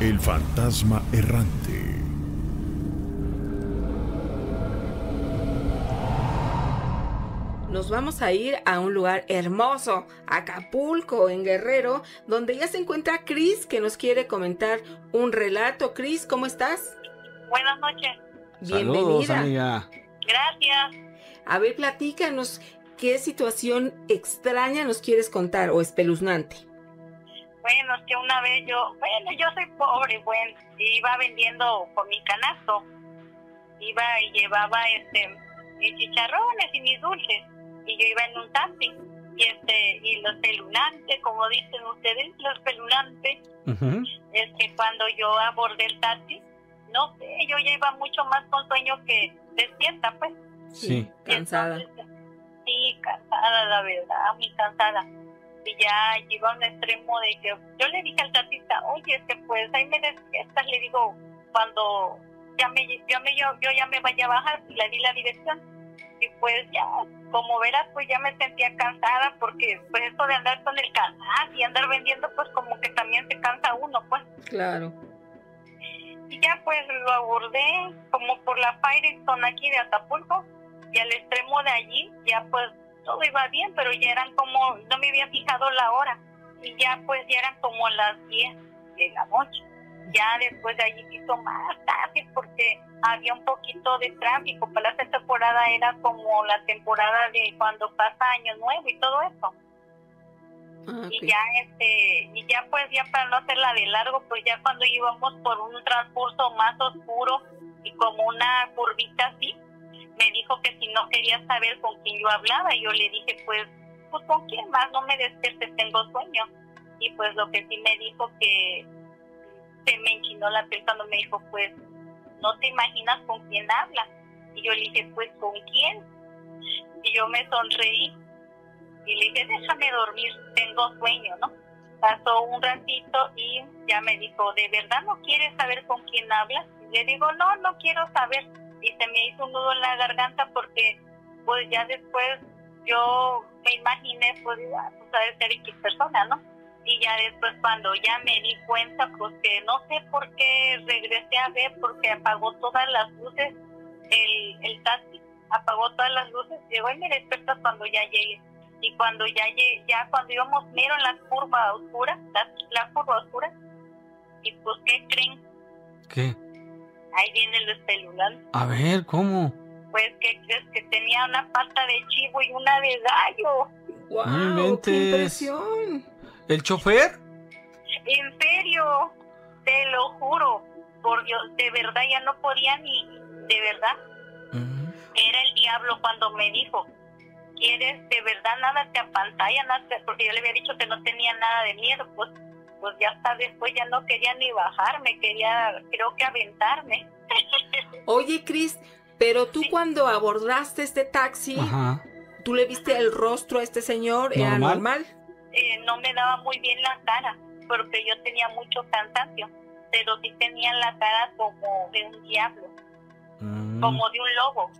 El fantasma errante. Nos vamos a ir a un lugar hermoso, Acapulco, en Guerrero, donde ya se encuentra Cris, que nos quiere comentar un relato. Cris, ¿cómo estás? Buenas noches. Saludos, Bienvenida. amiga. Gracias. A ver, platícanos, ¿qué situación extraña nos quieres contar o espeluznante? Bueno, es que una vez yo soy pobre, bueno, iba vendiendo con mi canasto. Iba y llevaba mis chicharrones y mis dulces. Y yo iba en un taxi. Y los pelunantes, como dicen ustedes, los pelunantes, cuando yo abordé el taxi, no sé, yo ya iba mucho más con sueño que despierta, pues. Sí. Cansada. Entonces, sí, cansada, la verdad, muy cansada. Y ya llegó a un extremo de que yo le dije al taxista, oye, pues ahí me despiertas, le digo, cuando yo ya me vaya a bajar, le di la dirección. Y pues ya, como verás, pues ya me sentía cansada, porque pues esto de andar con el canal y andar vendiendo, pues como que también se cansa uno, pues. Claro. Y ya pues lo abordé como por la Firestone aquí de Acapulco, y al extremo de allí ya pues todo iba bien, pero ya eran como, no me había fijado la hora, y ya pues ya eran como las 10 de la noche. Ya después de allí hizo más tarde porque había un poquito de tráfico. Para esta temporada era como la temporada de cuando pasa Año Nuevo y todo eso. Okay. Y ya pues ya para no hacerla de largo, pues ya cuando íbamos por un transcurso más oscuro y como una curvita así, me dijo que si no quería saber con quién yo hablaba, y yo le dije pues con quién más, no me despiertes, tengo sueño. Y pues lo que sí me dijo que se me enchinó la piel cuando me dijo, pues, no te imaginas con quién hablas. Y yo le dije, pues, ¿con quién? Y yo me sonreí y le dije, déjame dormir, tengo sueño, ¿no? Pasó un ratito y ya me dijo, ¿de verdad no quieres saber con quién hablas? Y le digo, no quiero saber. Y se me hizo un nudo en la garganta porque, pues, ya después yo me imaginé, pues, sabes ser X persona, ¿no? Y ya después cuando ya me di cuenta, pues que no sé por qué regresé a ver, porque apagó todas las luces, el taxi apagó todas las luces, llegó y me despertó cuando ya llegué. Y cuando ya llegué, ya cuando íbamos mero en la curva oscura, la curva oscura, y pues ¿qué creen? ¿Qué? Ahí viene el espeluznante. A ver, ¿cómo? Pues que crees que tenía una pata de chivo y una de gallo. ¡Wow! No inventes. ¡Qué impresión! ¿El chofer? En serio, te lo juro, por Dios, de verdad ya no podía ni, de verdad. Era el diablo cuando me dijo, ¿quieres de verdad nada te apantalla? Nada porque yo le había dicho que no tenía nada de miedo, pues ya hasta después ya no quería ni bajarme, quería, creo que aventarme. Oye, Cris, pero tú Sí. Cuando abordaste este taxi, Ajá. ¿tú le viste el rostro a este señor? ¿Era normal? No me daba muy bien la cara, porque yo tenía mucho cansancio, pero sí tenía la cara como de un diablo, como de un lobo,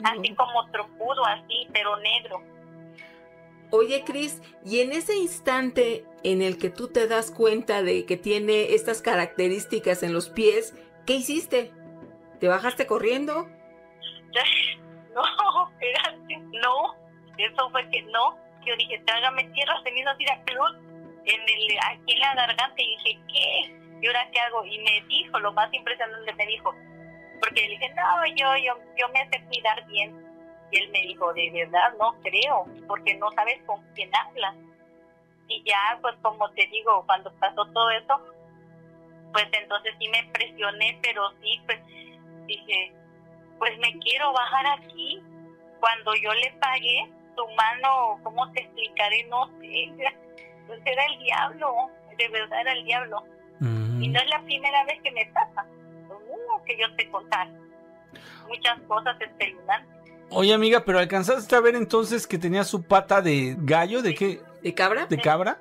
así como trompudo, así, pero negro. Oye, Cris, y en ese instante en el que tú te das cuenta de que tiene estas características en los pies, ¿qué hiciste? ¿Te bajaste corriendo? No, espérate, no, eso fue que no. Yo dije, trágame tierra, se me hizo así la cruz aquí en la garganta, y dije, ¿qué? ¿Y ahora qué hago? Y me dijo, lo más impresionante me dijo, porque le dije, no, yo me sé cuidar bien. Y él me dijo, de verdad, no creo, porque no sabes con quién hablas. Y ya, pues como te digo, cuando pasó todo eso, pues entonces sí me presioné, pero sí, pues dije, pues me quiero bajar aquí. Cuando yo le pagué, su mano, ¿cómo te explicaré? No sé, pues era el diablo, de verdad era el diablo. Y no es la primera vez que me pasa, que yo te contar muchas cosas espeluznantes. Oye, amiga, pero ¿alcanzaste a ver entonces que tenía su pata de gallo? ¿De qué? ¿De cabra? ¿De cabra?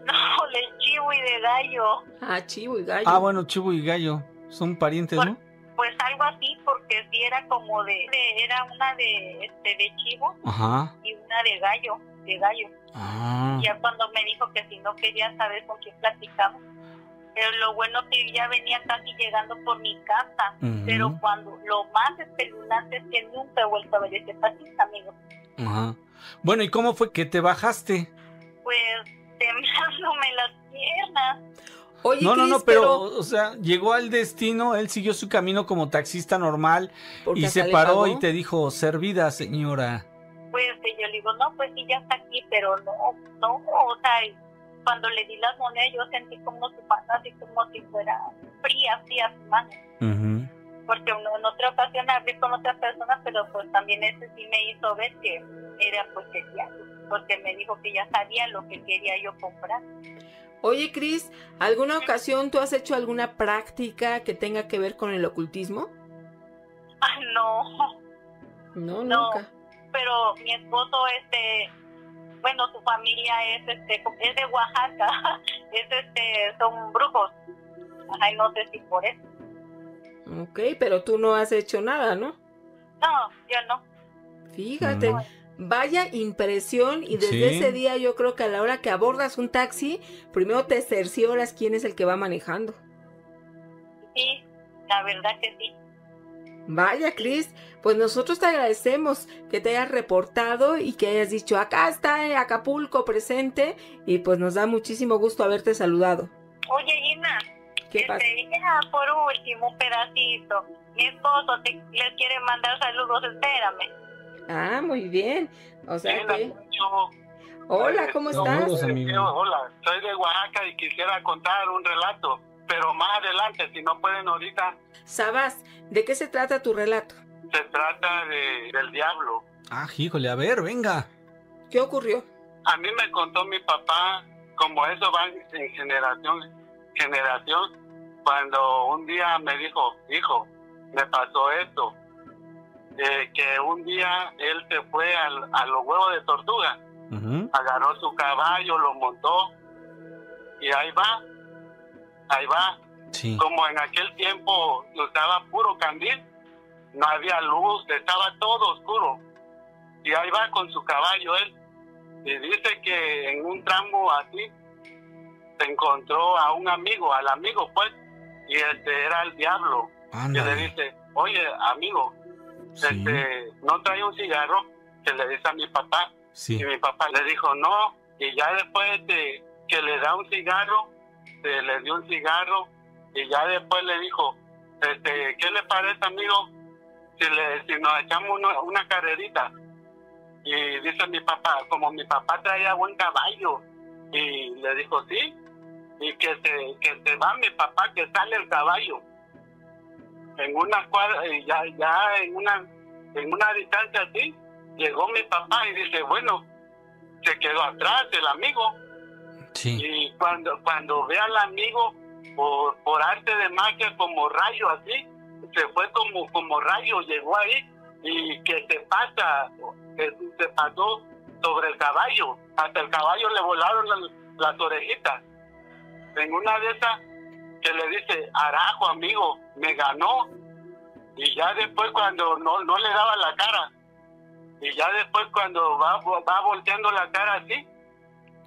No, de chivo y de gallo. Ah, chivo y gallo. Ah, bueno, chivo y gallo son parientes, ¿no? Pues algo así, porque sí era como era una de chivo. Ajá. Y una de gallo. Ah. Ya cuando me dijo que si no quería saber con quién platicaba, Pero lo bueno que yo ya venía casi llegando por mi casa. Ujú. Pero cuando lo más espeluznante es que nunca he vuelto a ver ese patita, amigo. Ajá. Bueno, ¿y cómo fue que te bajaste? Pues temblándome las piernas. Oye, No, Cris, pero, o sea, llegó al destino, él siguió su camino como taxista normal porque y hasta se le paró pagó. y te dijo, servida, señora. Pues yo le digo, no, pues sí, ya está aquí, pero no, o sea, cuando le di las monedas yo sentí como su mano, así como si fuera fría su mano. Ujú. Porque en otra ocasión hablé con otra persona, pero pues también ese sí me hizo ver que era pues el diablo, porque me dijo que ya sabía lo que quería yo comprar. Oye, Cris, ¿alguna ocasión tú has hecho alguna práctica que tenga que ver con el ocultismo? Ah, no, No, No. nunca. pero mi esposo, bueno, su familia es de Oaxaca, son brujos. Ay, no sé si por eso. Ok, pero tú no has hecho nada, ¿no? No, yo no. Fíjate, Mm. vaya impresión, y desde Sí. ese día yo creo que a la hora que abordas un taxi, primero te cercioras quién es el que va manejando. Sí, la verdad que sí. Vaya, Cris, pues nosotros te agradecemos que te hayas reportado y que hayas dicho, acá está Acapulco presente, y pues nos da muchísimo gusto haberte saludado. Oye, Gina, ¿Qué pasa? ya por último, un pedacito. Mi esposo les quiere mandar saludos, espérame. Ah, muy bien. O sea Gina, que... yo, Hola, ¿cómo Saludos, estás? amigo. hola, soy de Oaxaca y quisiera contar un relato, pero más adelante, si no pueden ahorita, Sabas, ¿de qué se trata tu relato? se trata del diablo. Ah, híjole, a ver, venga. ¿Qué ocurrió? A mí me contó mi papá, como eso va en generación, cuando un día me dijo, hijo, me pasó esto, que un día él se fue a los huevos de tortuga, Ujú. agarró su caballo, lo montó y ahí va. Sí. Como en aquel tiempo usaba puro candil, no había luz, estaba todo oscuro. Y ahí va con su caballo él. Y dice que en un tramo así se encontró a un amigo, al amigo pues, y era el diablo. Que le Ándale. dice, oye amigo, Sí. ¿no trae un cigarro? Que le dice a mi papá. Sí. Y mi papá le dijo no, y ya después de que le da un cigarro, le dio un cigarro, y ya después le dijo, ¿qué le parece, amigo, si nos echamos una carrerita? Y dice mi papá, como mi papá traía buen caballo, y le dijo sí, y que se va mi papá, que sale el caballo. En una cuadra, y ya en una distancia así, llegó mi papá y dice, bueno, se quedó atrás el amigo. Sí. Y cuando ve al amigo, por arte de magia, como rayo así, se fue como rayo, llegó ahí, y que se pasó sobre el caballo, hasta el caballo le volaron las orejitas. En una de esas, que le dice, arajo amigo, me ganó. Y ya después cuando no le daba la cara, y ya después cuando va volteando la cara así,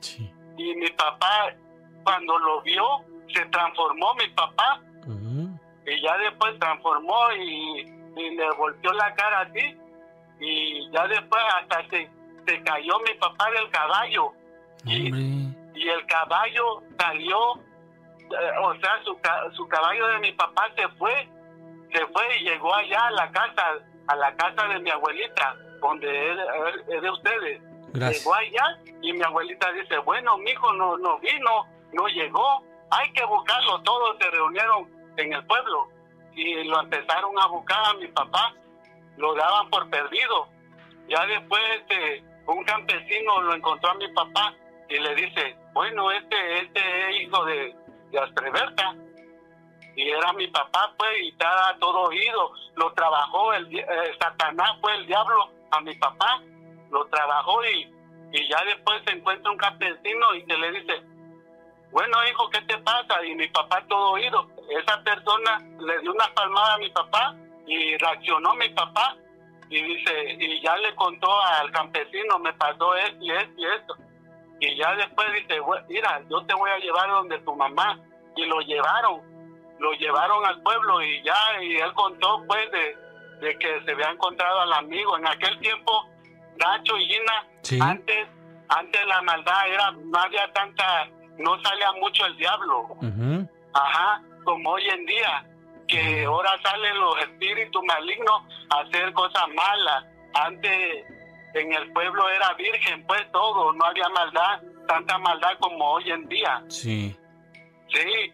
Sí. y mi papá, cuando lo vio, se transformó mi papá, Ujú. y ya después transformó y le volteó la cara así, y ya después hasta se cayó mi papá del caballo, Hombre. y el caballo salió, o sea, su caballo de mi papá se fue y llegó allá a la casa de mi abuelita, donde es de ustedes. Gracias. Llegó allá y mi abuelita dice, bueno, mijo, no vino, no llegó, hay que buscarlo. Todos se reunieron en el pueblo y lo empezaron a buscar a mi papá, lo daban por perdido. Ya después un campesino lo encontró a mi papá y le dice, bueno, este es hijo de Astreberta. Y era mi papá, pues, y estaba todo oído. Lo trabajó, Satanás fue el diablo a mi papá, lo trabajó y ya después se encuentra un campesino y que le dice, bueno, hijo, ¿qué te pasa? Y mi papá todo oído. Esa persona le dio una palmada a mi papá y reaccionó mi papá y dice, y ya le contó al campesino, me pasó esto y esto y esto. Y ya después dice, mira, yo te voy a llevar donde tu mamá. y lo llevaron al pueblo y él contó pues de que se había encontrado al amigo. En aquel tiempo, Nacho y Gina, Sí. antes la maldad no había tanta, no salía mucho el diablo. Ujú. Ajá, como hoy en día, que ahora salen los espíritus malignos a hacer cosas malas. Antes en el pueblo era virgen, pues todo, no había maldad, tanta maldad como hoy en día. Sí. Sí,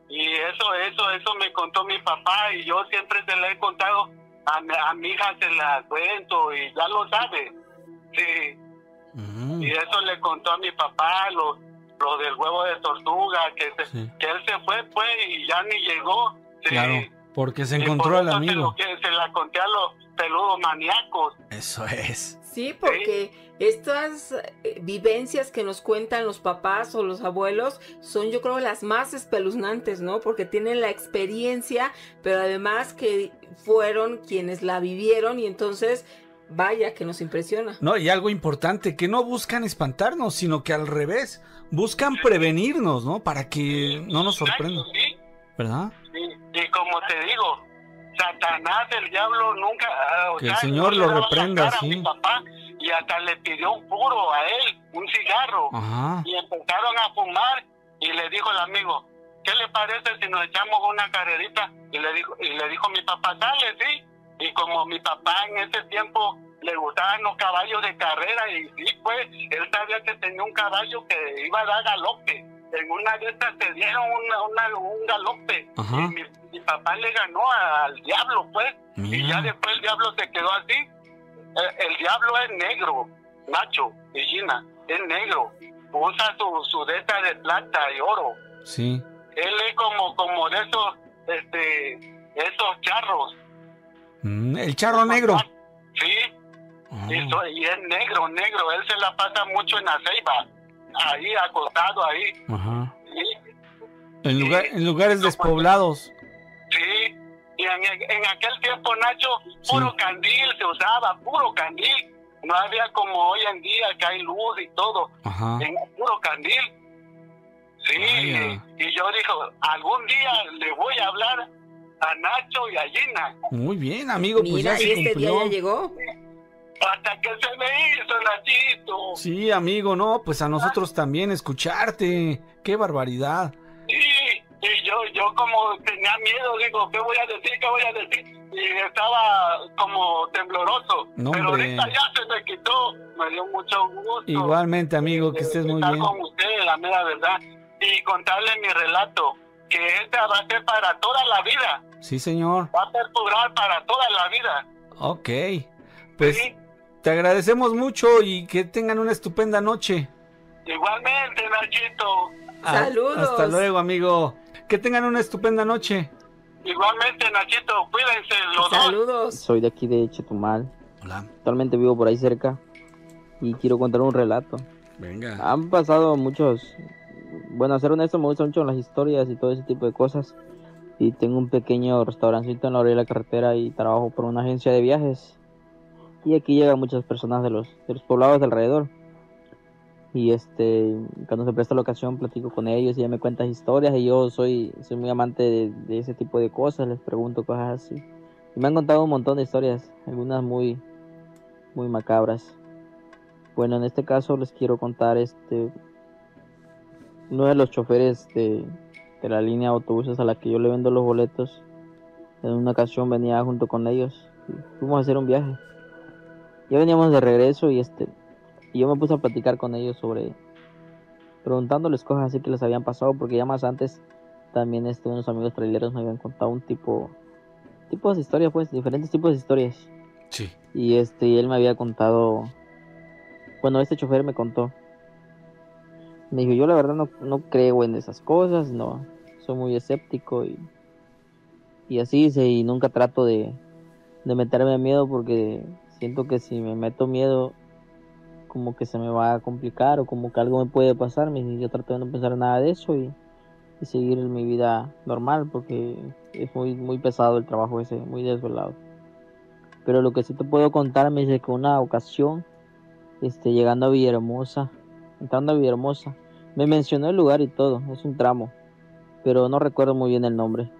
y eso me contó mi papá, y yo siempre se le he contado a mi hija, se la cuento y ya lo sabe. Sí, y eso le contó a mi papá, lo del huevo de tortuga, que él se fue pues y ya ni llegó. Sí. Claro, porque se Y encontró por al eso amigo. se la conté a los peludos maníacos. Eso es. Sí, porque estas vivencias que nos cuentan los papás o los abuelos son, yo creo, las más espeluznantes, ¿no? Porque tienen la experiencia, pero además que fueron quienes la vivieron, y entonces, vaya, que nos impresiona. No, y algo importante, que no buscan espantarnos, sino que al revés, buscan prevenirnos, ¿no? Para que no nos sorprenda. Sí, ¿Verdad? sí. Y como te digo, Satanás, el diablo, nunca... Que el Señor lo reprenda, a mi sí. papá, y hasta le pidió un puro a él, un cigarro. Ajá. Y empezaron a fumar, y le dijo el amigo, ¿qué le parece si nos echamos una carrerita? Y le dijo mi papá, dale, sí. Y como mi papá en ese tiempo le gustaban los caballos de carrera, y sí, pues, él sabía que tenía un caballo que iba a dar galope. En una de estas se dieron un galope. Ajá. Y mi papá le ganó al diablo, pues. Mira. Y ya después el diablo se quedó así. El diablo es negro, Nacho y Gina, es negro. Usa su deta de plata y oro. Sí. Él es como de esos charros. El charro negro. Sí, Ah. y es negro. Él se la pasa mucho en la ceiba, ahí acostado ahí. Ajá. Sí, En lugares despoblados. sí. Y en aquel tiempo, Nacho, puro Sí. candil se usaba, puro candil. No había como hoy en día que hay luz y todo. Ajá. En puro candil. Sí, Vaya. y yo digo, algún día le voy a hablar a Nacho y a Gina. Muy bien, amigo, pues Mira, ya se y este día cumplió. ya llegó. Hasta que se me hizo, Nachito. Sí, amigo, no, pues a nosotros también escucharte. Qué barbaridad. Sí, y yo como tenía miedo, digo, ¿qué voy a decir? Y estaba como tembloroso. No, pero hombre. ahorita ya se me quitó, me dio mucho gusto. Igualmente, amigo, que estés muy estar bien. con ustedes, la mera verdad. Y contarle mi relato, que esta va a ser para toda la vida. Sí, señor. Va a perdurar para toda la vida. Ok. Pues Sí. te agradecemos mucho y que tengan una estupenda noche. Igualmente, Nachito. Saludos. Hasta luego, amigo. Que tengan una estupenda noche. Igualmente, Nachito. Cuídense los dos. Saludos. Soy de aquí de Chetumal. Hola. Actualmente vivo por ahí cerca y quiero contar un relato. Venga. Han pasado muchos... Bueno, a ser honesto, me gustan mucho las historias y todo ese tipo de cosas. Y tengo un pequeño restaurancito en la orilla de la carretera y trabajo por una agencia de viajes. Y aquí llegan muchas personas de los poblados de alrededor. Y cuando se presta la ocasión platico con ellos y ella me cuentan historias, y yo soy muy amante de ese tipo de cosas, les pregunto cosas así. Y me han contado un montón de historias, algunas muy macabras. Bueno, en este caso les quiero contar uno de los choferes de la línea de autobuses a la que yo le vendo los boletos. En una ocasión venía junto con ellos y fuimos a hacer un viaje. Ya veníamos de regreso y yo me puse a platicar con ellos preguntándoles cosas así que les habían pasado, porque ya más antes también unos amigos traileros me habían contado un tipo de historias, pues, diferentes tipos de historias. Sí. Y él me había contado, bueno, este chofer me contó. Me dijo, yo la verdad no creo en esas cosas, no, soy muy escéptico y así dice, y nunca trato de meterme miedo, porque siento que si me meto miedo como que se me va a complicar o como que algo me puede pasar. Me dice, yo trato de no pensar en nada de eso y seguir mi vida normal, porque es muy pesado el trabajo ese, muy desvelado. Pero lo que sí te puedo contar, me dice que una ocasión, entrando a Villahermosa, me mencionó el lugar y todo, es un tramo. pero no recuerdo muy bien el nombre.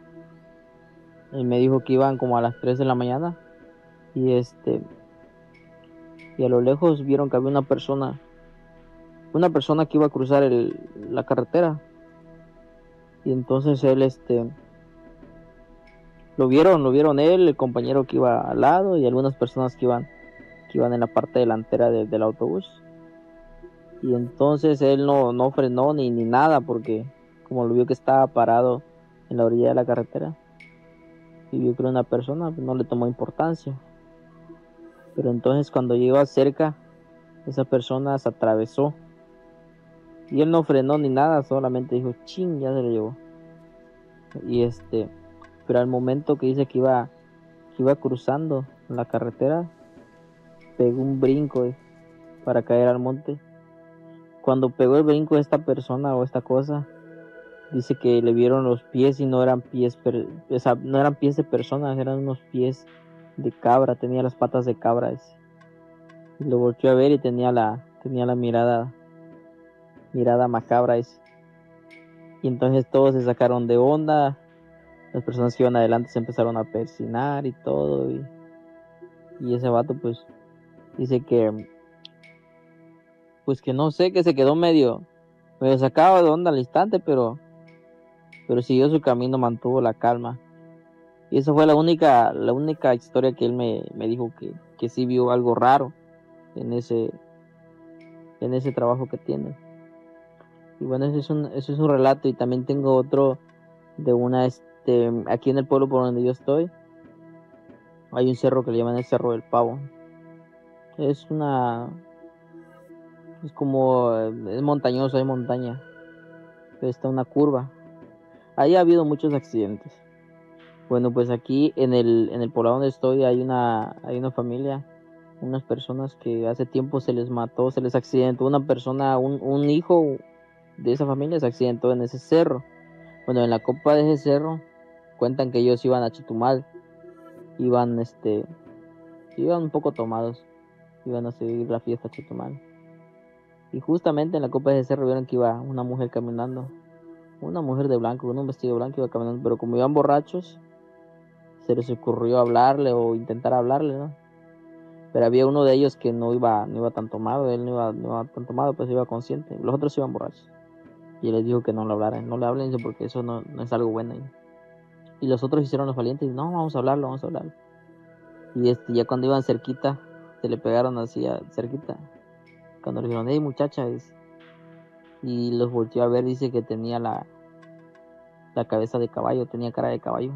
Y me dijo que iban como a las 3 de la mañana y y a lo lejos vieron que había una persona que iba a cruzar la carretera. Y entonces él lo vieron él, el compañero que iba al lado y algunas personas que iban en la parte delantera del autobús. Y entonces él no frenó ni nada, porque como lo vio que estaba parado en la orilla de la carretera y vio que era una persona, pues no le tomó importancia. Pero entonces cuando llegó cerca, esa persona se atravesó y él no frenó ni nada, solamente dijo ching, ya se lo llevó. Y pero al momento que dice que iba cruzando la carretera, pegó un brinco para caer al monte. Cuando pegó el brinco esta persona o esta cosa, dice que le vieron los pies y no eran pies, no eran pies de personas, eran unos pies de cabra, tenía las patas de cabra. Y lo volteó a ver y tenía la mirada macabra. Y entonces todos se sacaron de onda, las personas que iban adelante se empezaron a persignar y todo. Y ese vato pues dice que no sé, que se quedó medio sacado de onda al instante, pero siguió su camino, mantuvo la calma. Y esa fue la única historia que él me dijo que sí vio algo raro en ese trabajo que tiene. Y bueno, ese es un relato. Y también tengo otro de una aquí en el pueblo por donde yo estoy. Hay un cerro que le llaman el Cerro del Pavo. Es montañoso, hay montaña, pero está una curva. Ahí ha habido muchos accidentes. Bueno, pues aquí en el poblado donde estoy hay una familia, unas personas que hace tiempo se les accidentó una persona, un hijo de esa familia se accidentó en ese cerro. Bueno, en la copa de ese cerro cuentan que ellos iban a Chetumal, iban un poco tomados, iban a seguir la fiesta a Chetumal. Y justamente en la copa de ese cerro vieron que iba una mujer caminando, una mujer de blanco, con un vestido blanco, iba caminando, pero como iban borrachos, se les ocurrió hablarle o intentar hablarle, ¿no? Pero había uno de ellos que no iba tan tomado, él no iba tan tomado, pues iba consciente. Los otros iban borrachos. Y él les dijo que no le hablaran, no le hablen, porque eso no es algo bueno. Y los otros hicieron los valientes y no, vamos a hablarlo. Y ya cuando iban cerquita, se le pegaron así cerquita. Cuando le dijeron, hey muchacha, y los volteó a ver, dice que tenía la cabeza de caballo, tenía cara de caballo.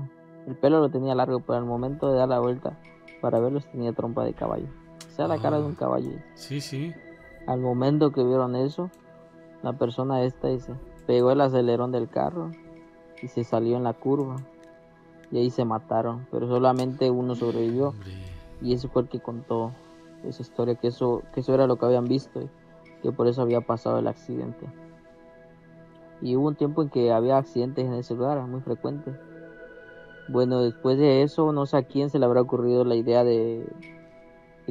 El pelo lo tenía largo, pero al momento de dar la vuelta para verlos tenía trompa de caballo. O sea, la cara de un caballo. Sí. Al momento que vieron eso, la persona dice, pegó el acelerón del carro y se salió en la curva. Y ahí se mataron, pero solamente uno sobrevivió. Y ese fue el que contó esa historia, que eso era lo que habían visto, que por eso había pasado el accidente. Y hubo un tiempo en que había accidentes en ese lugar, muy frecuente. Bueno, después de eso, no sé a quién se le habrá ocurrido la idea de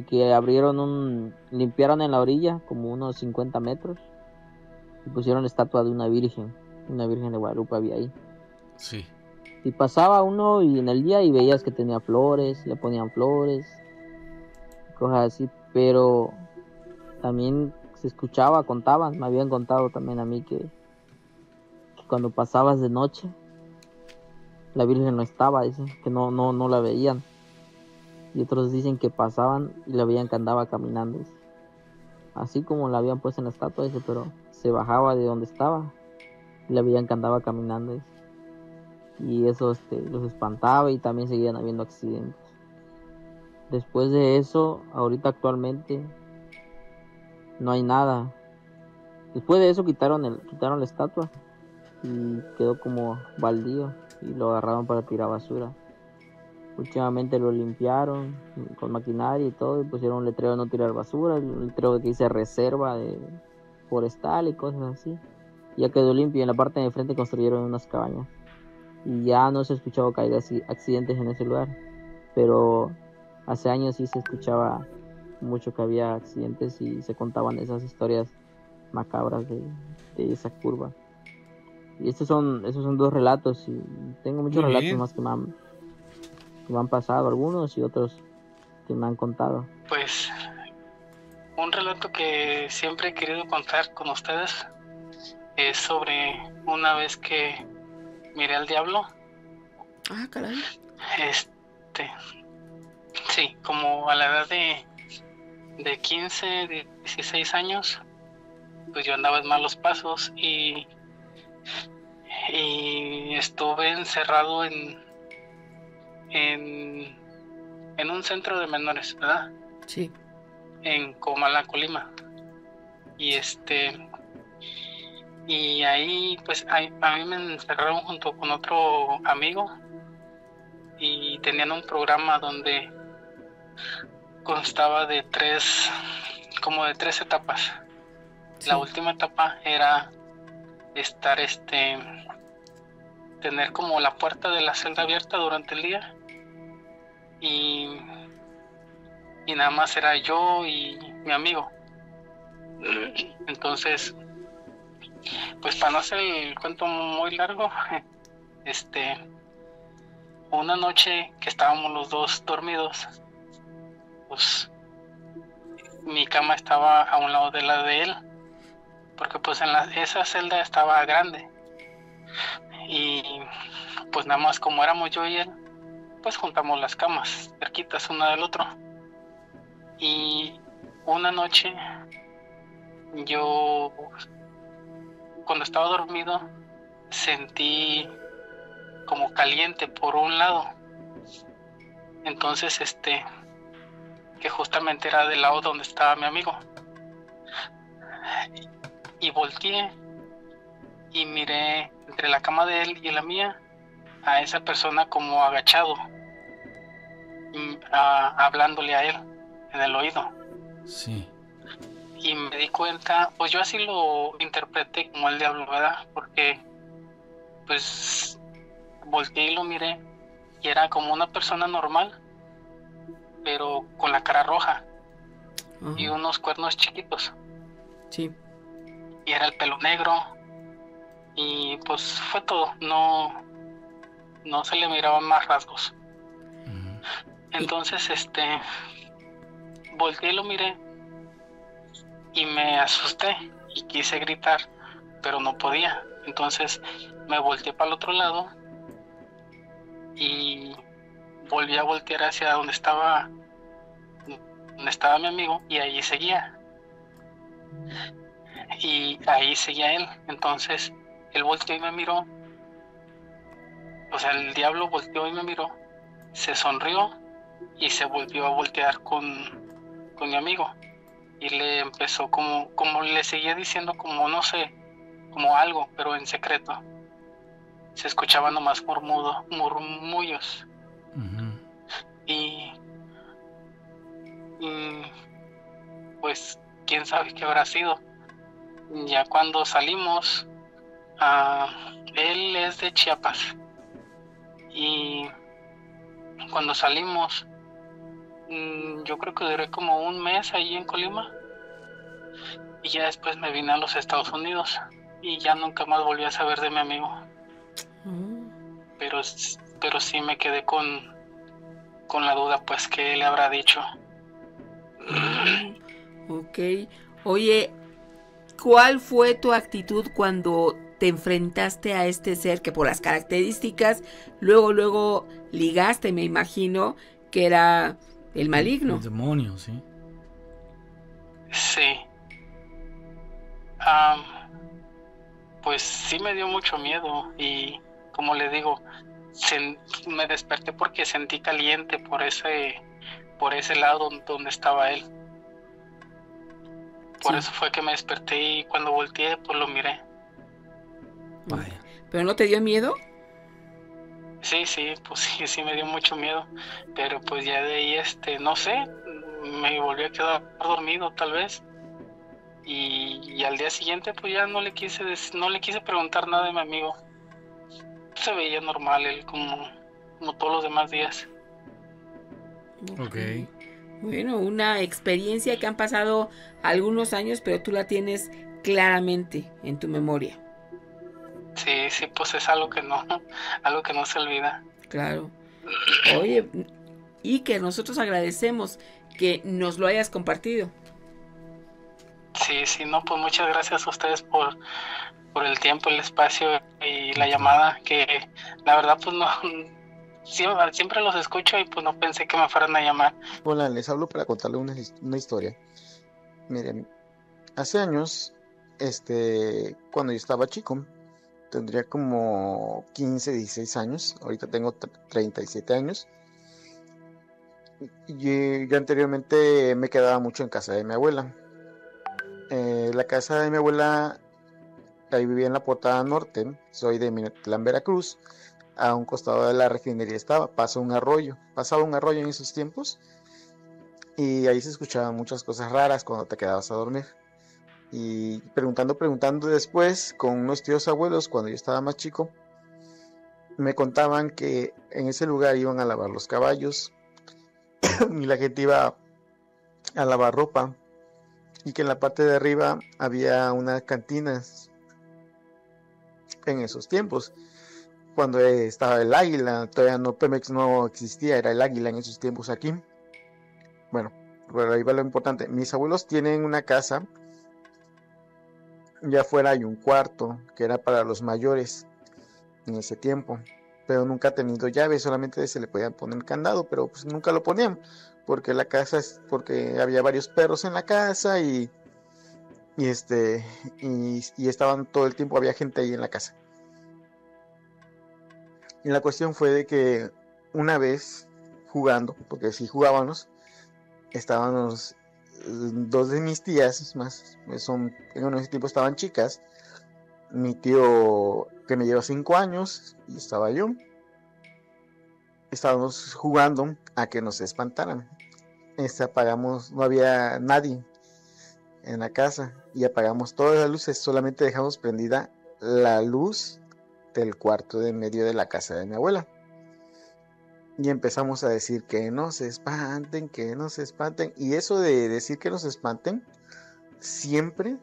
que limpiaron en la orilla como unos 50 metros y pusieron la estatua de una virgen de Guadalupe había ahí. Sí. Y pasaba uno y en el día y veías que tenía flores, le ponían flores, cosas así, pero también se escuchaba, me habían contado también a mí que cuando pasabas de noche, la Virgen no estaba, dicen que no la veían. Y otros dicen que pasaban y la veían que andaba caminando, dice. Así como la habían puesto en la estatua, dice, pero se bajaba de donde estaba y la veían que andaba caminando, dice. Y eso los espantaba y también seguían habiendo accidentes. Después de eso, ahorita actualmente no hay nada. Después de eso quitaron la estatua y quedó como baldío y lo agarraron para tirar basura. Últimamente lo limpiaron con maquinaria y todo, y pusieron un letrero de no tirar basura, un letrero que dice reserva de forestal y cosas así. Ya quedó limpio y en la parte de frente construyeron unas cabañas. Y ya no se ha escuchado que haya accidentes en ese lugar, pero hace años sí se escuchaba mucho que había accidentes y se contaban esas historias macabras de esa curva. Y esos son 2 relatos, y tengo muchos Muy relatos bien. más que me han pasado, algunos y otros que me han contado. Pues un relato que siempre he querido contar con ustedes es sobre una vez que miré al diablo. Ah, caray. Sí, como a la edad de 15, 16 años, pues yo andaba en malos pasos y estuve encerrado en un centro de menores, ¿verdad? Sí. En Comala, Colima. Y ahí pues a mí me encerraron junto con otro amigo y tenían un programa donde constaba de 3 etapas. Sí. La última etapa era estar tener como la puerta de la celda abierta durante el día y nada más era yo y mi amigo. Entonces, pues para no hacer el cuento muy largo, una noche que estábamos los dos dormidos, pues mi cama estaba a un lado de la de él, porque pues esa celda estaba grande y pues nada más como éramos yo y él, pues juntamos las camas cerquitas una del otro. Y una noche yo, cuando estaba dormido, sentí como caliente por un lado. Entonces que justamente era del lado donde estaba mi amigo, y volteé y miré entre la cama de él y la mía a esa persona como agachado, hablándole a él en el oído. Sí. Y me di cuenta, pues yo así lo interpreté como el diablo, ¿verdad? Porque pues volteé y lo miré y era como una persona normal, pero con la cara roja y unos cuernos chiquitos. Sí. Y era el pelo negro y pues fue todo, no se le miraban más rasgos. Entonces volteé y lo miré y me asusté y quise gritar, pero no podía. Entonces me volteé para el otro lado y volví a voltear hacia donde estaba mi amigo, y ahí seguía. Y ahí seguía él. Entonces él volteó y me miró. O sea, el diablo volteó y me miró, se sonrió y se volvió a voltear con mi amigo. Y le empezó como le seguía diciendo, como no sé, como algo, pero en secreto. Se escuchaban nomás murmullos. Y pues quién sabe qué habrá sido. Ya cuando salimos, él es de Chiapas, y cuando salimos, yo creo que duré como un mes ahí en Colima, y ya después me vine a los Estados Unidos y ya nunca más volví a saber de mi amigo. Pero sí me quedé con la duda, pues, que le habrá dicho. Ok. Oye, ¿cuál fue tu actitud cuando te enfrentaste a este ser que por las características luego ligaste, me imagino, que era el maligno? El demonio, sí. Sí. Pues sí me dio mucho miedo y, como le digo, me desperté porque sentí caliente por ese lado donde estaba él. Por eso fue que me desperté y cuando volteé, pues lo miré. Vaya. ¿Pero no te dio miedo? Sí, pues sí me dio mucho miedo, pero pues ya de ahí, no sé, me volví a quedar dormido tal vez, y al día siguiente pues ya no le quise preguntar nada de mi amigo. Se veía normal él como todos los demás días. Ok. Bueno, una experiencia que han pasado algunos años, pero tú la tienes claramente en tu memoria. Sí, sí, pues es algo que no, algo que no se olvida. Claro. Oye, y que nosotros agradecemos que nos lo hayas compartido. Sí, sí, no, pues muchas gracias a ustedes por el tiempo, el espacio y la llamada, que la verdad pues no, siempre los escucho y pues no pensé que me fueran a llamar. Hola, les hablo para contarle una historia. Miren, hace años, cuando yo estaba chico, tendría como 15, 16 años, ahorita tengo 37 años, y yo anteriormente me quedaba mucho en casa de mi abuela. La casa de mi abuela, ahí vivía en la Portada Norte, soy de Minatitlán, Veracruz. A un costado de la refinería pasaba un arroyo en esos tiempos, y ahí se escuchaban muchas cosas raras cuando te quedabas a dormir. Y preguntando después con unos tíos abuelos, cuando yo estaba más chico, me contaban que en ese lugar iban a lavar los caballos y la gente iba a lavar ropa, y que en la parte de arriba había unas cantinas en esos tiempos, cuando estaba el Águila. Todavía no, Pemex no existía, era el Águila en esos tiempos aquí. Bueno, pero ahí va lo importante. Mis abuelos tienen una casa, y afuera hay un cuarto que era para los mayores en ese tiempo, pero nunca ha tenido llave, solamente se le podían poner candado, pero pues nunca lo ponían, porque porque había varios perros en la casa, y estaban todo el tiempo, había gente ahí en la casa. Y la cuestión fue de que una vez jugando, porque sí jugábamos, estábamos dos de mis tías, en ese tiempo estaban chicas, mi tío que me lleva 5 años y estaba yo. Estábamos jugando a que nos espantaran. Apagamos, no había nadie en la casa, y apagamos todas las luces, solamente dejamos prendida la luz del cuarto de medio de la casa de mi abuela. Y empezamos a decir que no se espanten, y eso de decir que nos espanten, siempre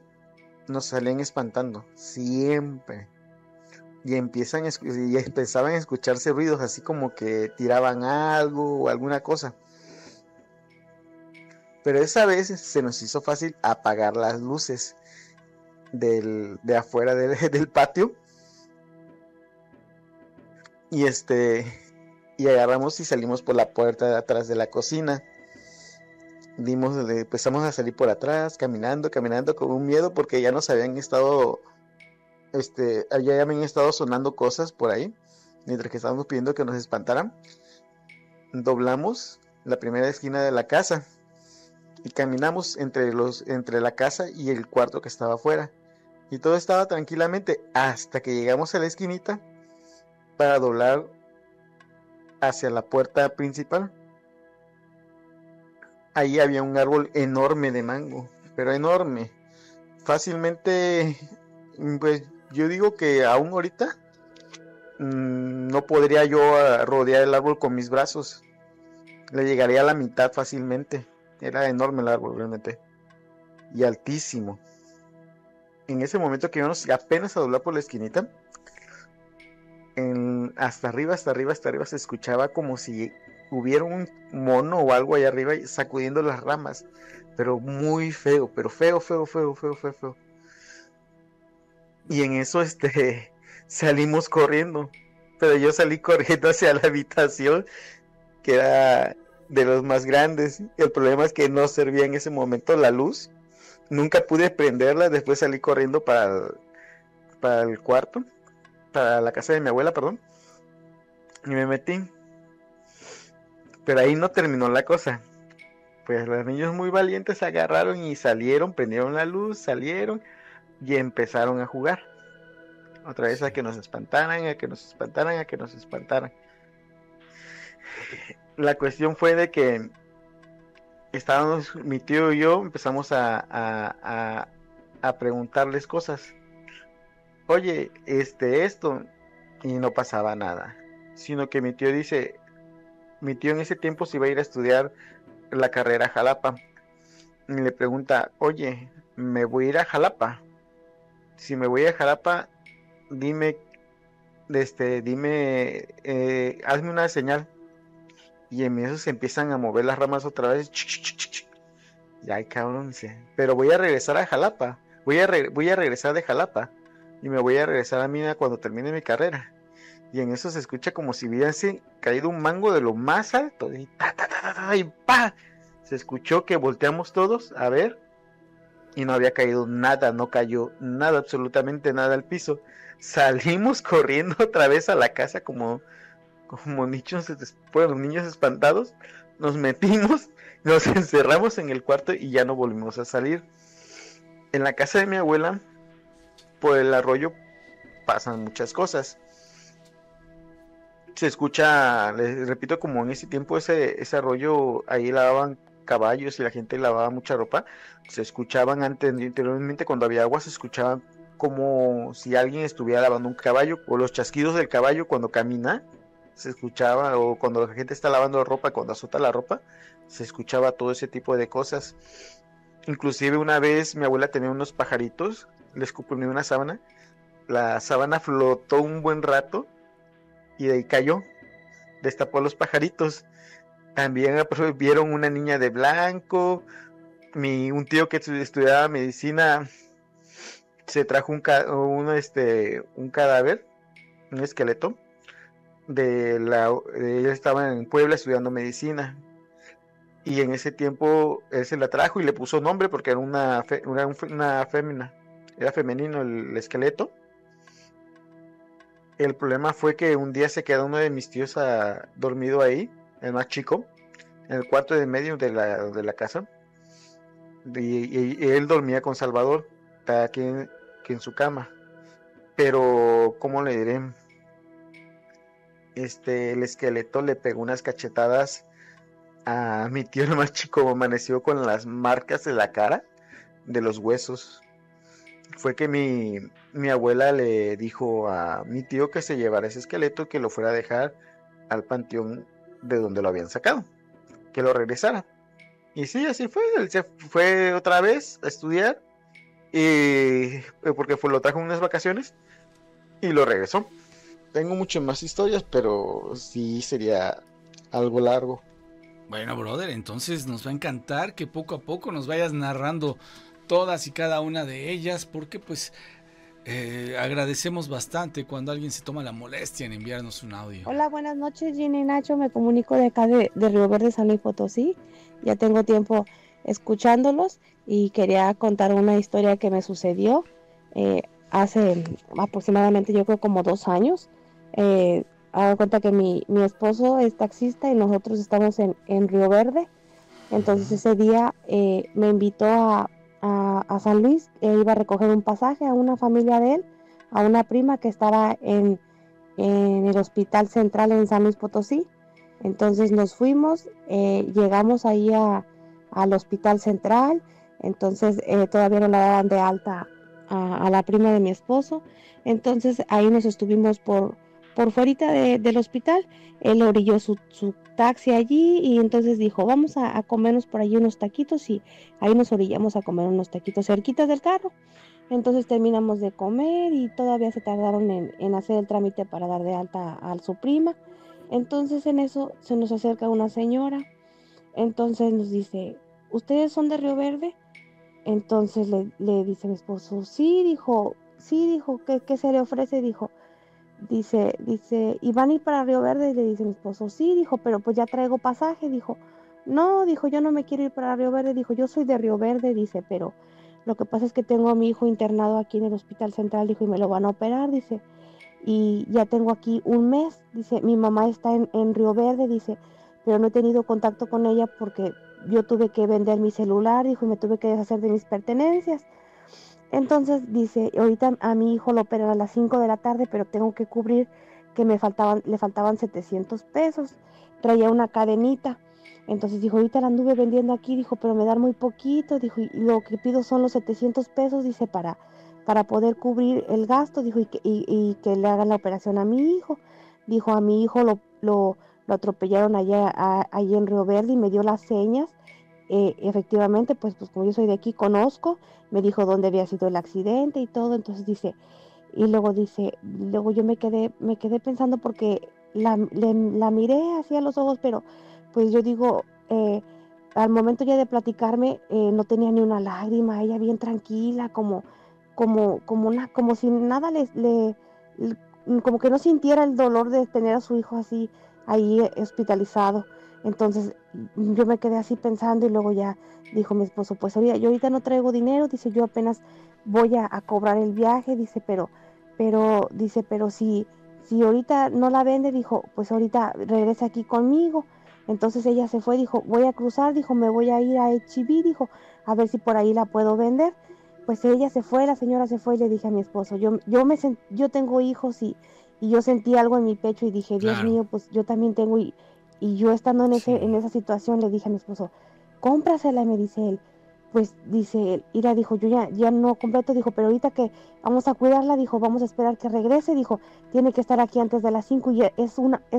nos salen espantando, siempre. Y empezaban a escucharse ruidos, así como que tiraban algo o alguna cosa. Pero esa vez se nos hizo fácil apagar las luces de afuera del patio. Y agarramos y salimos por la puerta de atrás de la cocina. Empezamos a salir por atrás, caminando con un miedo, porque ya nos habían estado, ya habían estado sonando cosas por ahí, mientras que estábamos pidiendo que nos espantaran. Doblamos la primera esquina de la casa y caminamos entre la casa y el cuarto que estaba afuera, y todo estaba tranquilamente hasta que llegamos a la esquinita para doblar hacia la puerta principal. Ahí había un árbol enorme de mango, pero enorme, fácilmente, pues yo digo que aún ahorita no podría yo rodear el árbol con mis brazos, le llegaría a la mitad fácilmente. Era enorme el árbol realmente, y altísimo. En ese momento que íbamos apenas a doblar por la esquinita, hasta arriba se escuchaba como si hubiera un mono o algo allá arriba sacudiendo las ramas, pero muy feo, pero feo. Y en eso salimos corriendo, pero yo salí corriendo hacia la habitación, que era de los más grandes. El problema es que no servía en ese momento la luz, nunca pude prenderla. Después salí corriendo para el cuarto, para la casa de mi abuela, perdón, y me metí. Pero ahí no terminó la cosa. Pues los niños muy valientes se agarraron y salieron, prendieron la luz, salieron y empezaron a jugar. Otra vez a que nos espantaran. La cuestión fue de que estábamos, mi tío y yo, empezamos a preguntarles cosas. Oye, esto, y no pasaba nada. Sino que mi tío en ese tiempo se iba a ir a estudiar la carrera a Jalapa. Y le pregunta, oye, ¿me voy a ir a Jalapa? Si me voy a Jalapa, dime, hazme una señal. Y en eso se empiezan a mover las ramas otra vez. Ya, cabrón, dice, pero voy a regresar a Jalapa. Voy a regresar de Jalapa. Y me voy a regresar a Mina cuando termine mi carrera. Y en eso se escucha como si hubiese caído un mango de lo más alto. Y y ¡pa! Se escuchó que volteamos todos a ver. Y no había caído nada, no cayó nada, absolutamente nada al piso. Salimos corriendo otra vez a la casa como niños espantados. Nos metimos, nos encerramos en el cuarto y ya no volvimos a salir. En la casa de mi abuela, por el arroyo, pasan muchas cosas. Se escucha, les repito, como en ese tiempo ese arroyo, ahí lavaban caballos y la gente lavaba mucha ropa. Se escuchaban anteriormente, cuando había agua, se escuchaban como si alguien estuviera lavando un caballo, o los chasquidos del caballo cuando camina, se escuchaba, o cuando la gente está lavando ropa, cuando azota la ropa, se escuchaba todo ese tipo de cosas. Inclusive una vez mi abuela tenía unos pajaritos, les escupí una sábana, la sábana flotó un buen rato y de ahí cayó, destapó a los pajaritos. También vieron una niña de blanco. Un tío que estudiaba medicina se trajo un cadáver, un esqueleto. Ella estaba en Puebla estudiando medicina. Y en ese tiempo él se la trajo y le puso nombre porque era una fémina. Era femenino el esqueleto. El problema fue que un día se quedó uno de mis tíos dormido ahí, el más chico, en el cuarto de medio de la casa. Y él dormía con Salvador, cada quien en su cama. Pero, ¿cómo le diré? El esqueleto le pegó unas cachetadas a mi tío el más chico. Amaneció con las marcas de la cara, de los huesos. Fue que mi abuela le dijo a mi tío que se llevara ese esqueleto, que lo fuera a dejar al panteón de donde lo habían sacado, que lo regresara. Y sí, así fue. Él se fue otra vez a estudiar, porque lo trajo en unas vacaciones y lo regresó. Tengo muchas más historias, pero sí sería algo largo. Bueno, brother, entonces nos va a encantar que poco a poco nos vayas narrando todas y cada una de ellas, porque pues agradecemos bastante cuando alguien se toma la molestia en enviarnos un audio. Hola, buenas noches, Ginny y Nacho. Me comunico de acá de Río Verde, San Luis Potosí. Ya tengo tiempo escuchándolos y quería contar una historia que me sucedió hace aproximadamente, yo creo, como 2 años. Hago cuenta que mi esposo es taxista y nosotros estamos en Río Verde. Entonces ese día me invitó a San Luis. Iba a recoger un pasaje a una familia de él, a una prima que estaba en el hospital central en San Luis Potosí. Entonces nos fuimos, llegamos ahí al hospital central. Entonces todavía no la daban de alta a la prima de mi esposo. Entonces ahí nos estuvimos por fuerita del hospital. Él orilló su taxi allí y entonces dijo, vamos a comernos por allí unos taquitos, y ahí nos orillamos a comer unos taquitos cerquitas del carro. Entonces terminamos de comer y todavía se tardaron en hacer el trámite para dar de alta a su prima. Entonces en eso se nos acerca una señora. Entonces nos dice, ¿ustedes son de Río Verde? Entonces le dice mi esposo, sí, dijo, ¿qué se le ofrece? Dice, ¿y van a ir para Río Verde? Y le dice mi esposo, sí, dijo, pero pues ya traigo pasaje. Dijo, no, dijo, yo no me quiero ir para Río Verde. Dijo, yo soy de Río Verde, dice, pero lo que pasa es que tengo a mi hijo internado aquí en el hospital central, dijo, y me lo van a operar, dice, y ya tengo aquí 1 mes, dice, mi mamá está en Río Verde, dice, pero no he tenido contacto con ella porque yo tuve que vender mi celular, dijo, y me tuve que deshacer de mis pertenencias. Entonces dice, ahorita a mi hijo lo operan a las 5 de la tarde, pero tengo que cubrir que le faltaban 700 pesos. Traía una cadenita. Entonces dijo, ahorita la anduve vendiendo aquí, dijo, pero me dan muy poquito, dijo, y lo que pido son los 700 pesos, dice, para poder cubrir el gasto, dijo, y que le hagan la operación a mi hijo. Dijo, a mi hijo lo atropellaron allí en Río Verde, y me dio las señas. Efectivamente, pues como yo soy de aquí, conozco, me dijo dónde había sido el accidente y todo. Entonces dice, Y luego dice, luego yo me quedé pensando porque la miré hacia los ojos, pero pues yo digo, al momento ya de platicarme, no tenía ni una lágrima, ella bien tranquila, como si nada como que no sintiera el dolor de tener a su hijo así ahí hospitalizado. Entonces yo me quedé así pensando y luego ya dijo mi esposo, pues yo ahorita no traigo dinero, dice, yo apenas voy a cobrar el viaje, dice, pero si ahorita no la vende, dijo, pues ahorita regresa aquí conmigo. Entonces ella se fue, dijo, voy a cruzar, dijo, me voy a ir a H-E-B, dijo, a ver si por ahí la puedo vender. Pues ella se fue, la señora se fue y le dije a mi esposo, yo tengo hijos y yo sentí algo en mi pecho y dije, Dios Claro. mío, pues yo también tengo y yo estando en Sí. en esa situación le dije a mi esposo, cómprasela, me dice él. Pues dice él, Ira, dijo, yo ya no completo, dijo, pero ahorita que vamos a cuidarla, dijo, vamos a esperar que regrese, dijo, tiene que estar aquí antes de las 5 y es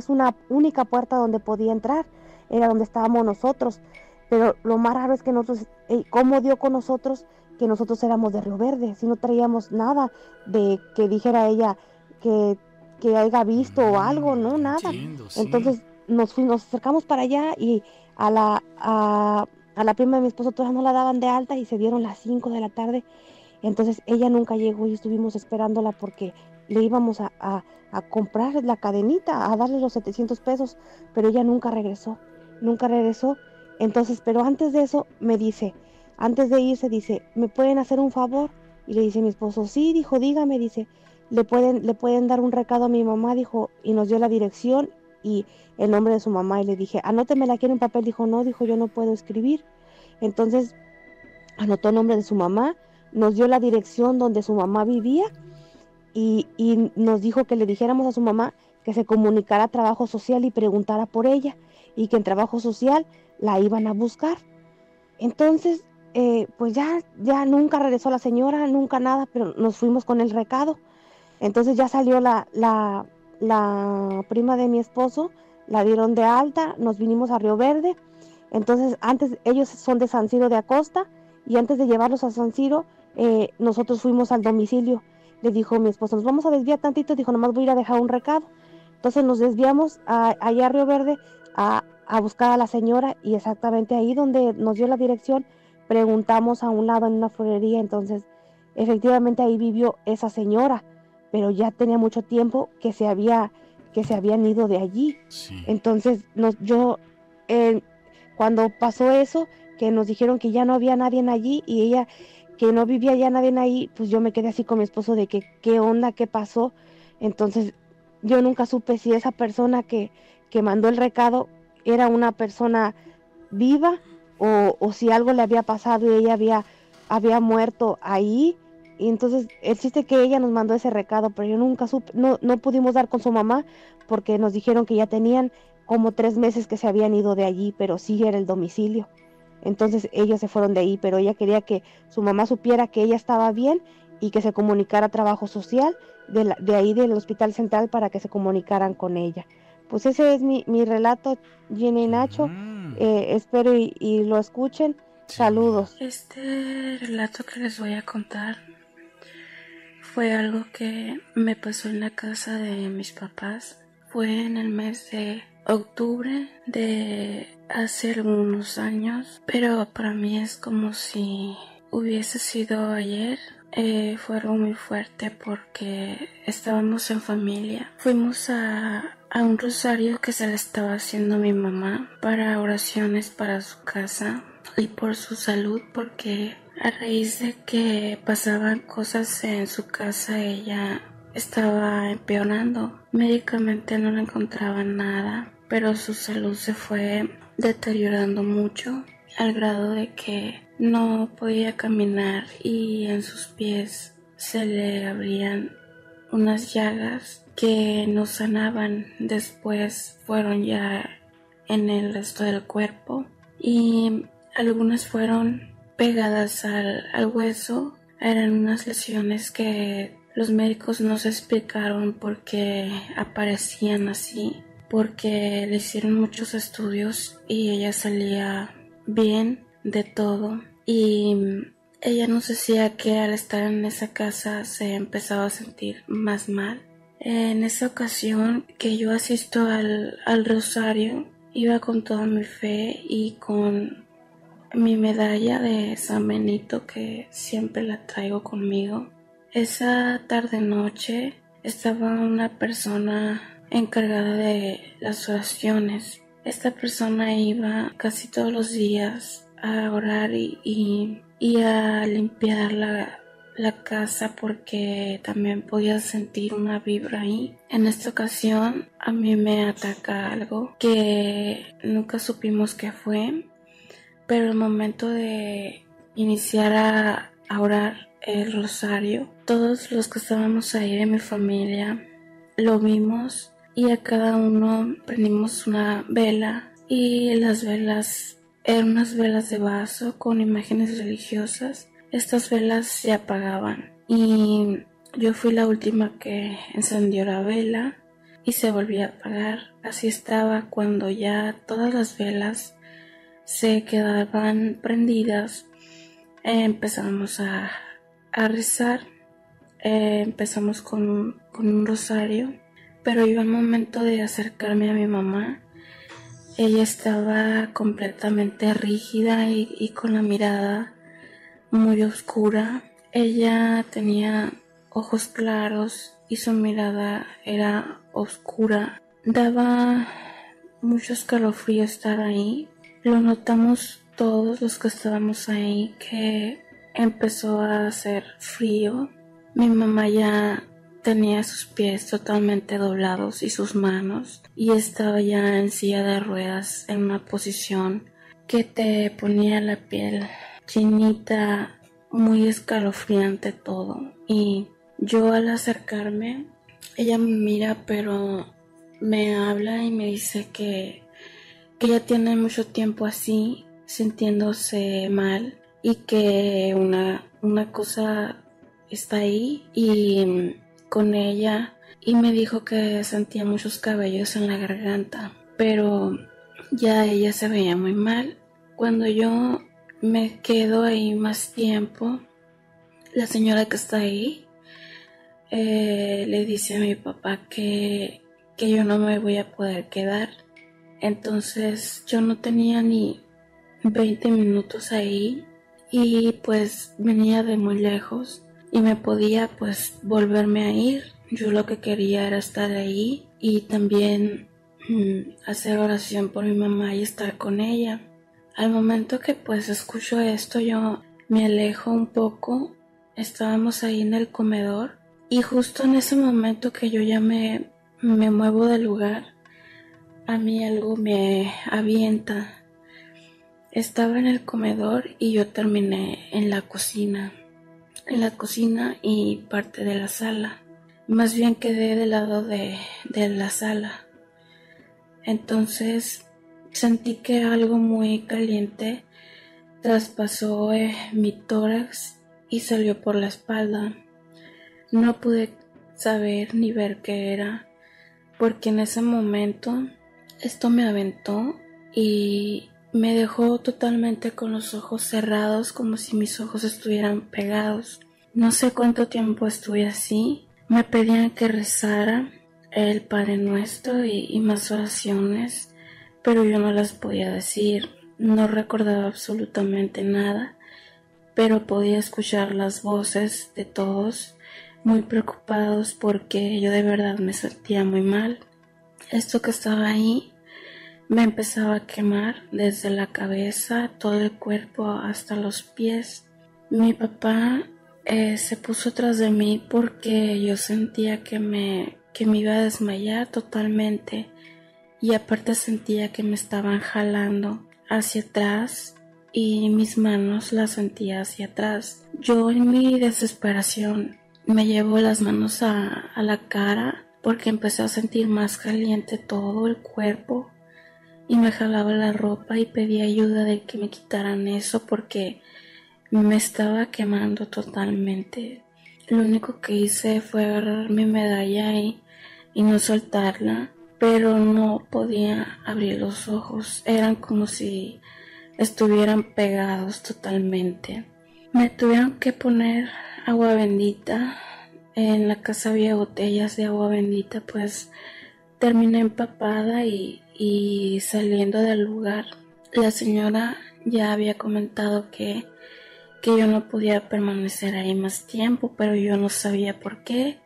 una única puerta donde podía entrar, era donde estábamos nosotros, pero lo más raro es que nosotros, cómo dio con nosotros, que nosotros éramos de Río Verde, si no traíamos nada de que dijera ella que haya visto o algo, no, nada. Entiendo, sí. Entonces nos acercamos para allá y a la prima de mi esposo todavía no la daban de alta y se dieron las 5 de la tarde. Entonces ella nunca llegó y estuvimos esperándola porque le íbamos a comprar la cadenita, a darle los 700 pesos, pero ella nunca regresó. Entonces, pero antes de eso me dice, antes de irse dice, ¿me pueden hacer un favor? Y le dice mi esposo, sí, dijo, dígame, dice, le pueden dar un recado a mi mamá, dijo, y nos dio la dirección y el nombre de su mamá y le dije, anótemela aquí en un papel, dijo, no, dijo, yo no puedo escribir. Entonces anotó el nombre de su mamá, nos dio la dirección donde su mamá vivía y nos dijo que le dijéramos a su mamá que se comunicara a Trabajo Social y preguntara por ella y que en Trabajo Social la iban a buscar. Entonces, pues ya nunca regresó la señora, nunca nada, pero nos fuimos con el recado. Entonces ya salió la prima de mi esposo, la dieron de alta, nos vinimos a Río Verde. Entonces, antes, ellos son de San Ciro de Acosta, y antes de llevarlos a San Ciro, nosotros fuimos al domicilio. Le dijo mi esposo, nos vamos a desviar tantito, dijo, nomás voy a ir a dejar un recado. Entonces nos desviamos allá a Río Verde a buscar a la señora, y exactamente ahí donde nos dio la dirección, preguntamos a un lado en una florería. Entonces, efectivamente ahí vivió esa señora, pero ya tenía mucho tiempo que se habían ido de allí. Sí. Entonces, cuando pasó eso, que nos dijeron que ya no había nadie allí y ella, que no vivía ya nadie ahí, pues yo me quedé así con mi esposo de que qué onda, qué pasó. Entonces, yo nunca supe si esa persona que mandó el recado era una persona viva o si algo le había pasado y ella había muerto ahí. Y entonces el chiste que ella nos mandó ese recado, pero yo nunca supe, no pudimos dar con su mamá porque nos dijeron que ya tenían como 3 meses que se habían ido de allí, pero sí era el domicilio. Entonces ellos se fueron de ahí, pero ella quería que su mamá supiera que ella estaba bien y que se comunicara a Trabajo Social de ahí del Hospital Central para que se comunicaran con ella. Pues ese es mi relato, Jenny y Nacho. Espero y lo escuchen. Sí. Saludos. Este relato que les voy a contar fue algo que me pasó en la casa de mis papás. Fue en el mes de octubre de hace algunos años, pero para mí es como si hubiese sido ayer. Fue algo muy fuerte porque estábamos en familia. Fuimos a un rosario que se le estaba haciendo a mi mamá para oraciones para su casa y por su salud, porque a raíz de que pasaban cosas en su casa ella estaba empeorando. Médicamente no le encontraban nada, pero su salud se fue deteriorando mucho al grado de que no podía caminar y en sus pies se le abrían unas llagas que no sanaban. Después fueron ya en el resto del cuerpo y algunas fueron pegadas al hueso. Eran unas lesiones que los médicos nos explicaron por qué aparecían así, porque le hicieron muchos estudios y ella salía bien de todo, y ella nos decía que al estar en esa casa se empezaba a sentir más mal. En esa ocasión que yo asisto al rosario, iba con toda mi fe y con mi medalla de San Benito, que siempre la traigo conmigo. Esa tarde-noche estaba una persona encargada de las oraciones. Esta persona iba casi todos los días a orar y a limpiar la casa, porque también podía sentir una vibra ahí. En esta ocasión a mí me ataca algo que nunca supimos qué fue, pero al momento de iniciar a orar el rosario, todos los que estábamos ahí de mi familia lo vimos y a cada uno prendimos una vela, y las velas eran unas velas de vaso con imágenes religiosas. Estas velas se apagaban y yo fui la última que encendió la vela y se volvía a apagar. Así estaba cuando ya todas las velas se quedaban prendidas. Empezamos a rezar, empezamos con un rosario, pero yo al momento de acercarme a mi mamá, ella estaba completamente rígida y con la mirada muy oscura. Ella tenía ojos claros y su mirada era oscura. Daba mucho escalofrío estar ahí. Lo notamos todos los que estábamos ahí, que empezó a hacer frío. Mi mamá ya tenía sus pies totalmente doblados y sus manos, y estaba ya en silla de ruedas en una posición que te ponía la piel chinita, muy escalofriante todo. Y yo al acercarme, ella me mira, pero me habla y me dice que ella tiene mucho tiempo así, sintiéndose mal, y que una cosa está ahí y con ella, y me dijo que sentía muchos cabellos en la garganta, pero ya ella se veía muy mal. Cuando yo me quedo ahí más tiempo, la señora que está ahí le dice a mi papá que yo no me voy a poder quedar. Entonces yo no tenía ni 20 minutos ahí y pues venía de muy lejos y me podía pues volverme a ir. Yo lo que quería era estar ahí y también hacer oración por mi mamá y estar con ella. Al momento que pues escucho esto, yo me alejo un poco. Estábamos ahí en el comedor y justo en ese momento que yo ya me muevo del lugar, a mí algo me avienta. Estaba en el comedor y yo terminé en la cocina y parte de la sala. Más bien quedé del lado de la sala. Entonces sentí que algo muy caliente traspasó mi tórax y salió por la espalda. No pude saber ni ver qué era, porque en ese momento esto me aventó y me dejó totalmente con los ojos cerrados, como si mis ojos estuvieran pegados. No sé cuánto tiempo estuve así. Me pedían que rezara el Padre Nuestro y más oraciones, pero yo no las podía decir. No recordaba absolutamente nada, pero podía escuchar las voces de todos muy preocupados porque yo de verdad me sentía muy mal. Esto que estaba ahí me empezaba a quemar desde la cabeza, todo el cuerpo hasta los pies. Mi papá se puso atrás de mí porque yo sentía que me iba a desmayar totalmente, y aparte sentía que me estaban jalando hacia atrás y mis manos las sentía hacia atrás. Yo en mi desesperación me llevo las manos a la cara porque empecé a sentir más caliente todo el cuerpo y me jalaba la ropa y pedía ayuda de que me quitaran eso porque me estaba quemando totalmente. Lo único que hice fue agarrar mi medalla y no soltarla, pero no podía abrir los ojos. Eran como si estuvieran pegados totalmente. Me tuvieron que poner agua bendita. En la casa había botellas de agua bendita, pues terminé empapada y saliendo del lugar. La señora ya había comentado que yo no podía permanecer ahí más tiempo, pero yo no sabía por qué.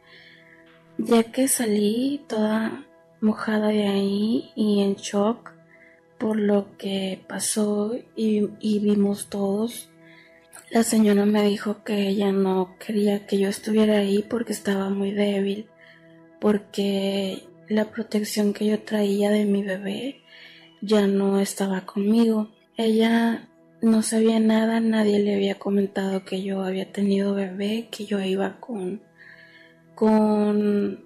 Ya que salí toda mojada de ahí y en shock por lo que pasó y vimos todos, la señora me dijo que ella no quería que yo estuviera ahí porque estaba muy débil, porque la protección que yo traía de mi bebé ya no estaba conmigo. Ella no sabía nada, nadie le había comentado que yo había tenido bebé, que yo iba con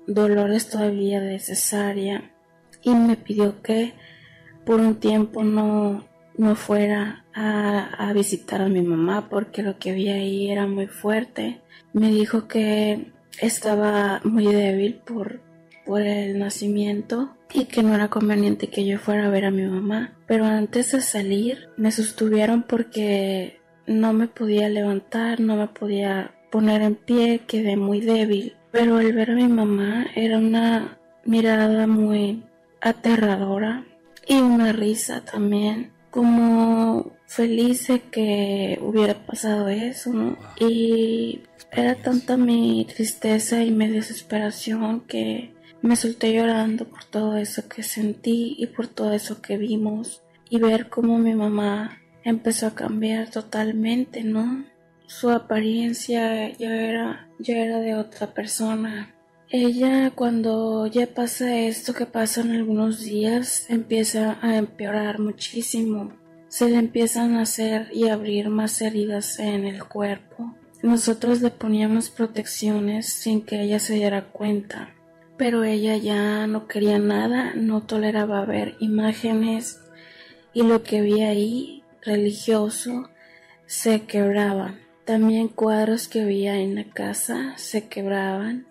dolores todavía de cesárea, y me pidió que por un tiempo no fuera a visitar a mi mamá porque lo que había ahí era muy fuerte. Me dijo que estaba muy débil por el nacimiento y que no era conveniente que yo fuera a ver a mi mamá. Pero antes de salir me sostuvieron porque no me podía levantar, no me podía poner en pie, quedé muy débil. Pero al ver a mi mamá era una mirada muy aterradora y una risa también, como feliz de que hubiera pasado eso, ¿no? Y era tanta mi tristeza y mi desesperación que me solté llorando por todo eso que sentí y por todo eso que vimos, y ver cómo mi mamá empezó a cambiar totalmente, ¿no? Su apariencia ya era de otra persona. Ella, cuando ya pasa esto que pasa en algunos días, empieza a empeorar muchísimo. Se le empiezan a hacer y abrir más heridas en el cuerpo. Nosotros le poníamos protecciones sin que ella se diera cuenta, pero ella ya no quería nada, no toleraba ver imágenes, y lo que había ahí, religioso, se quebraba. También cuadros que había en la casa se quebraban.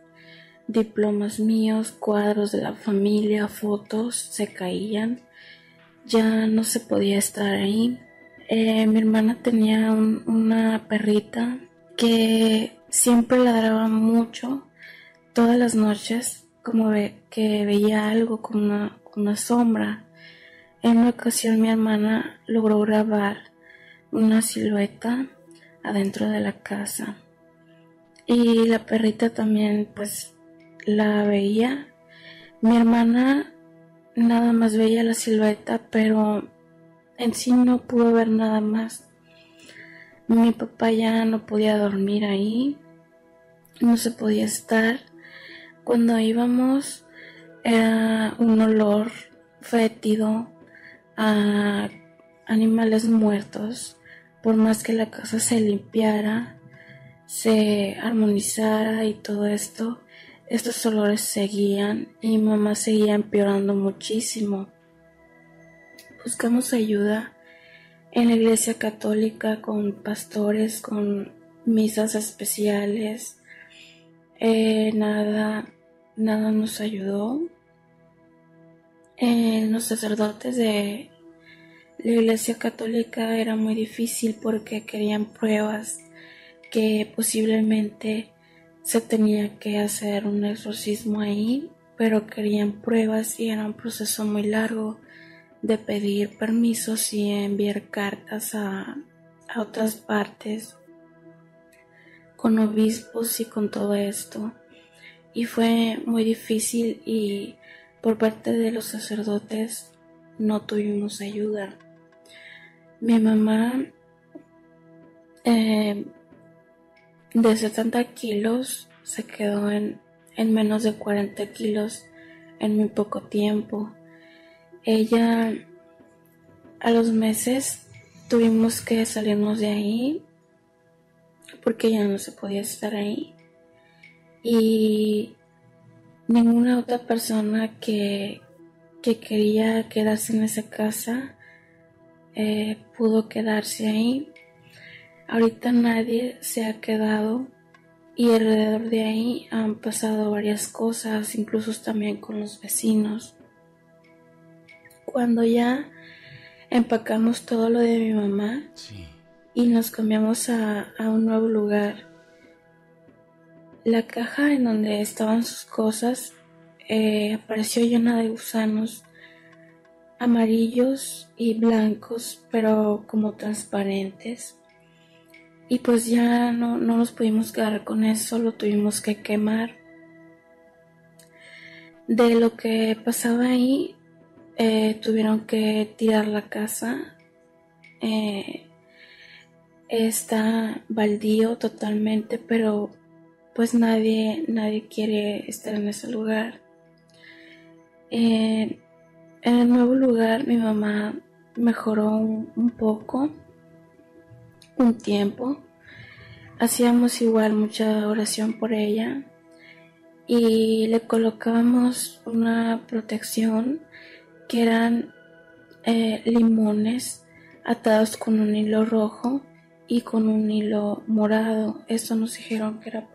Diplomas míos, cuadros de la familia, fotos se caían. Ya no se podía estar ahí. Mi hermana tenía una perrita que siempre ladraba mucho todas las noches, como que veía algo con una sombra. En una ocasión mi hermana logró grabar una silueta adentro de la casa, y la perrita también pues la veía. Mi hermana nada más veía la silueta, pero en sí no pudo ver nada más. Mi papá ya no podía dormir ahí, no se podía estar. Cuando íbamos era un olor fétido a animales muertos. Por más que la casa se limpiara, se armonizara y todo esto, estos olores seguían y mi mamá seguía empeorando muchísimo. Buscamos ayuda en la iglesia católica con pastores, con misas especiales. Nada nos ayudó. Los sacerdotes de la iglesia católica era muy difícil porque querían pruebas, que posiblemente se tenía que hacer un exorcismo ahí, pero querían pruebas y era un proceso muy largo de pedir permisos y enviar cartas a otras partes con obispos y con todo esto, y fue muy difícil, y por parte de los sacerdotes no tuvimos ayuda. Mi mamá de 70 kilos se quedó en menos de 40 kilos en muy poco tiempo. Ella, a los meses tuvimos que salirnos de ahí porque ya no se podía estar ahí, y ninguna otra persona que quería quedarse en esa casa pudo quedarse ahí. Ahorita nadie se ha quedado, y alrededor de ahí han pasado varias cosas, incluso también con los vecinos. Cuando ya empacamos todo lo de mi mamá, Sí. y nos cambiamos a un nuevo lugar. La caja en donde estaban sus cosas apareció llena de gusanos amarillos y blancos, pero como transparentes. Y pues ya no nos pudimos quedar con eso, lo tuvimos que quemar. De lo que pasaba ahí, tuvieron que tirar la casa. Está baldío totalmente, pero pues nadie quiere estar en ese lugar. En el nuevo lugar mi mamá mejoró un poco, un tiempo. Hacíamos igual mucha oración por ella y le colocábamos una protección que eran limones atados con un hilo rojo y con un hilo morado. Esto nos dijeron que era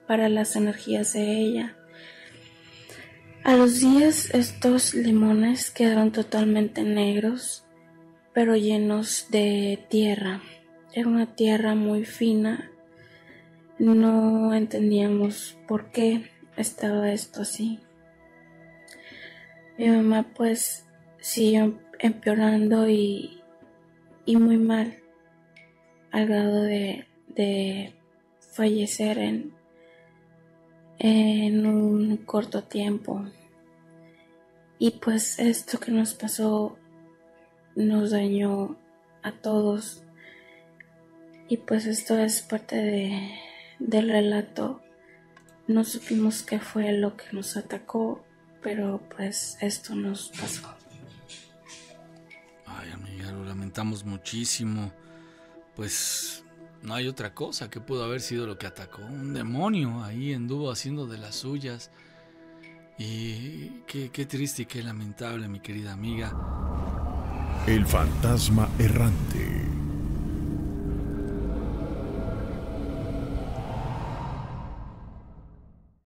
para las energías de ella. A los días estos limones quedaron totalmente negros, pero llenos de tierra. Era una tierra muy fina. No entendíamos por qué estaba esto así. Mi mamá pues siguió empeorando y muy mal, al grado de fallecer en un corto tiempo. Y pues esto que nos pasó nos dañó a todos. Y pues esto es parte del relato. No supimos qué fue lo que nos atacó, pero pues esto nos pasó. Ay, amiga, lo lamentamos muchísimo. Pues no hay otra cosa que pudo haber sido lo que atacó. Un demonio ahí anduvo haciendo de las suyas. Y qué triste y qué lamentable, mi querida amiga. El fantasma errante.